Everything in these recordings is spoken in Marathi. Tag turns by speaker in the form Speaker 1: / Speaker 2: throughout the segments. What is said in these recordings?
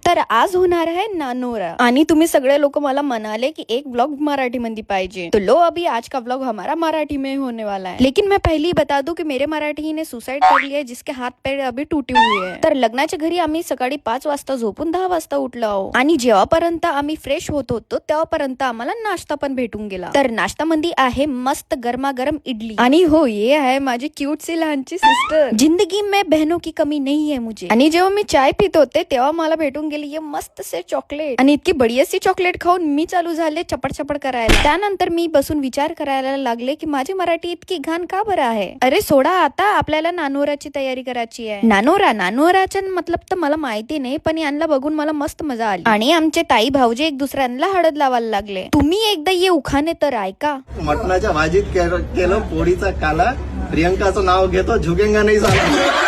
Speaker 1: तर आज होणार आहे नानोरा आणि तुम्ही सगळे लोग मला म्हणाले कि एक ब्लॉग मराठी मध्ये पाहिजे, तो लो अभी आज का ब्लॉग हमारा मराठी में होने वाला है। लेकिन मैं पहले ही बता दूं कि मेरे मराठी ने सुसाइड कर लिया है, जिसके हात पैर अभी टूटे हुए हैं। तर लग्नाच्या घरी आम्ही सकाळी 5 वाजता झोपून 10 वाजता उठलो आहोत आणि जेव्हापर्यंत आम्ही फ्रेश होत होतो तेव्हापर्यंत आम्हाला नाश्ता पण भेटून गेला। तर नाश्तामध्ये आहे मस्त गरमागरम इडली आणि हो ये आहे माझी क्यूट सी लहानची सिस्टर। जिंदगी में बहनों की कमी नहीं है मुझे। आणि जेव्हा मी चाय पित होते तेव्हा मला भेटून गेली ये मस्त से चॉकलेट आणि इतकी बढियासी चॉकलेट खाऊन मी चालू झाले चपड चपड करायला। त्यानंतर मी बसून विचार करायला लागले की माझी मराठी इतकी घाण का बरं आहे। अरे सोडा, आता आपल्याला नानोराची तयारी करायची आहे। नानोराचा मतलब तर मला माहिती नाही, पण यांना बघून मला मस्त मजा आली आणि आमचे ताई भाऊजी एक दुसऱ्यांना हळद लावायला लागले। तुम्ही एकदा ये उखाणे तर ऐका।
Speaker 2: मटणाच्या भाजीत केलं पोळीचा काला, प्रियंकाचं नाव घेतो झुकेंगा नाही झाला।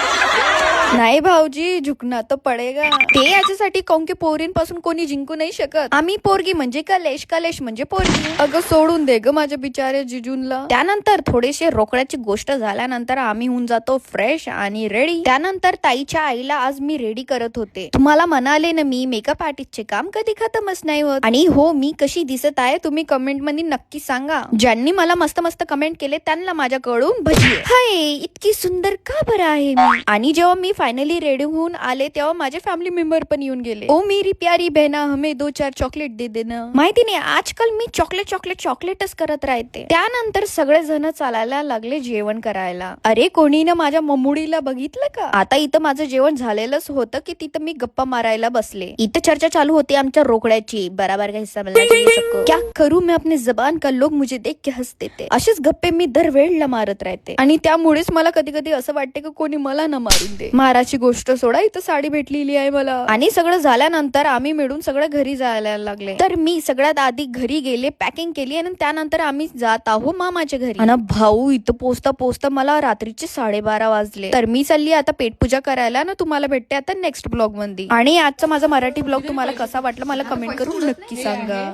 Speaker 1: नाही भाऊजी, झुकना तो पडेगा। ते याच्यासाठी काऊन की पोरींपासून कोणी जिंकू नाही शकत। आम्ही पोरगी म्हणजे कलेश, कलेश म्हणजे पोरगी। अगं सोडून दे ग माझ्या बिचारे जिजूनला। त्यानंतर थोडेसे रोकड्याची गोष्ट झाल्यानंतर आम्ही होऊन जातो फ्रेश आणि रेडी। त्यानंतर ताईच्या आईला आज मी रेडी करत होते। तुम्हाला म्हणाले ना मी मेकअप आर्टिस्टचे काम कधी खतमच नाही होत। आणि हो, मी कशी दिसत आहे तुम्ही कमेंट मध्ये नक्की सांगा। ज्यांनी मला मस्त मस्त कमेंट केले त्यांना माझ्याकडून भजी। हाय, इतकी सुंदर का बरं आहे मी। आणि जेव्हा मी फायनली रेडी होऊन आले तेव्हा माझे फॅमिली मेंबर पण येऊन गेले। ओ मेरी प्यारी बहना, हमें 2-4 चॉकलेट दे देना। माहिती नाही, आजकाल मी चॉकलेटच करत राहते। त्यानंतर सगळे जण चालायला लागले जेवण करायला। अरे कोणी ना माझ्या मम्मुडीला बघितलं का। आता इथं माझं जेवण झालेलंच होतं की तिथं मी गप्पा मारायला बसले। इथं चर्चा चालू होती आमच्या रोकड्याची। बराबर का हिस्सा मिलना चाहिए सबको। क्या करूं मैं अपने जबान का, लोग मुझे देख के हंसते थे। असेच गप्पे मी दरवेळेला मारत राहते आणि त्यामुळेच मला कधी कधी असं वाटते की कोणी मला ना मारून दे। माराची गोष्ट सोडा, इथं साडी भेटलेली आहे मला। आणि सगळं झाल्यानंतर आम्ही मिळून सगळं घरी जायला लागले। तर मी सगळ्यात आधी घरी गेले, पॅकिंग केली आणि त्यानंतर आम्ही जात आहोत मामाच्या घरी। आणि भाऊ, इथं पोचता मला रात्रीचे 12:30 वाजले। तर मी चालली आता पेटपूजा करायला ना। तुम्हाला भेटते आता नेक्स्ट ब्लॉग मध्ये। आणि आजचा माझा मराठी ब्लॉग तुम्हाला कसा वाटला मला कमेंट करून नक्की सांगा।